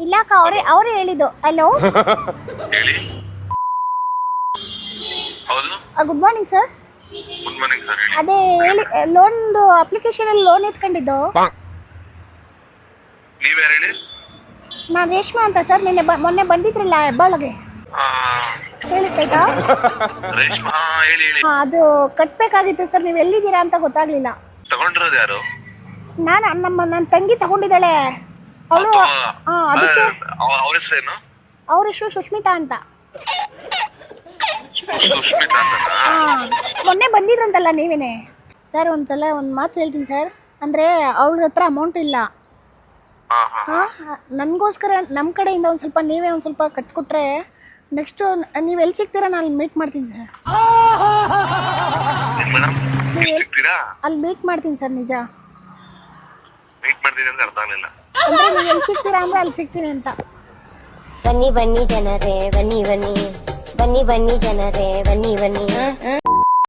ಇಲ್ಲ ಅಕ್ಕ, ಅವರೇ ಹೇಳಿದ್ದು. ಹಲೋ, ಹೇಳಿ. ಹೌದು, good morning sir. Good morning sir. ಹೇಳಿ. ಅದೇ ಹೇಳಿ, ಲೋನ್ದು ಅಪ್ಲಿಕೇಶನ್ ಅಲ್ಲಿ ಲೋನ್ ಎತ್ಕೊಂಡಿದ್ದು. ನೀವ್ಯಾರು ಹೇಳಿ? ನಾನು ರೇಷ್ಮಾ ಅಂತ ಸರ್. ಮೊನ್ನೆ ಬಂದಿದ್ರಲ್ಲ ಹೆಬ್ಬಾಳಿಗೆ, ಆ, ಕೇಳಿಸ್ತಾಯ್ತಾ? ರೇಷ್ಮಾ, ಹೇಳಿ ಹೇಳಿ. ಅದು ಕಟ್ಬೇಕಾಗಿತ್ತು ಸರ್. ನೀವು ಎಲ್ಲಿದ್ದೀರಾ ಅಂತ ಗೊತ್ತಾಗ್ಲಿಲ್ಲ. ತಗೊಂಡಿರೋದು ಯಾರು? ನನ್ನ ತಂಗಿ ತಗೊಂಡಿದ್ದಾಳೆ ಅವಳು. ಅದಕ್ಕೆ ಅವ್ರ ಹೆಸರೇನು? ಅವ್ರ ಹೆಸರು ಸುಷ್ಮಿತಾ ಅಂತ. ಸುಷ್ಮಿತಾ ಅಂತ. ಮೊನ್ನೆ ಬಂದಿದ್ರಂತಲ್ಲ ನೀವೇನೆ ಸರ್. ಒಂದ್ಸಲ ಒಂದು ಮಾತು ಹೇಳ್ತೀನಿ ಸರ್. ಅಂದರೆ ಅವಳ ಹತ್ರ ಅಮೌಂಟ್ ಇಲ್ಲ. ನನಗೋಸ್ಕರ ನಮ್ಮ ಕಡೆಯಿಂದ ಒಂದು ಸ್ವಲ್ಪ ನೀವೇ ಒಂದು ಸ್ವಲ್ಪ ಕಟ್ಕೊಟ್ರೆ ನೆಕ್ಸ್ಟು ನೀವು ಎಲ್ಲಿ ಸಿಗ್ತೀರಾ ನಾನು ಮೀಟ್ ಮಾಡ್ತೀನಿ ಸರ್. ಅಲ್ಲಿ ಮೀಟ್ ಮಾಡ್ತೀನಿ ಸರ್. ನಿಜ ಮೀಟ್ ಮಾಡ್ತೀನಿ ಅಂತ ಅರ್ಥ ಆಗಲಿಲ್ಲ. ಅಂದರೆ ನೀವು ಎಲ್ಲಿ ಸಿಗ್ತೀರಾ ಅಂದರೆ ಅಲ್ಲಿ ಸಿಗ್ತೀನಿ ಅಂತ. ಬನ್ನಿ ಬನ್ನಿ ಜನರೇ, ಬನ್ನಿ ಬನ್ನಿ, ಬನ್ನಿ ಬನ್ನಿ ಜನರೇ, ಬನ್ನಿ ಬನ್ನಿ.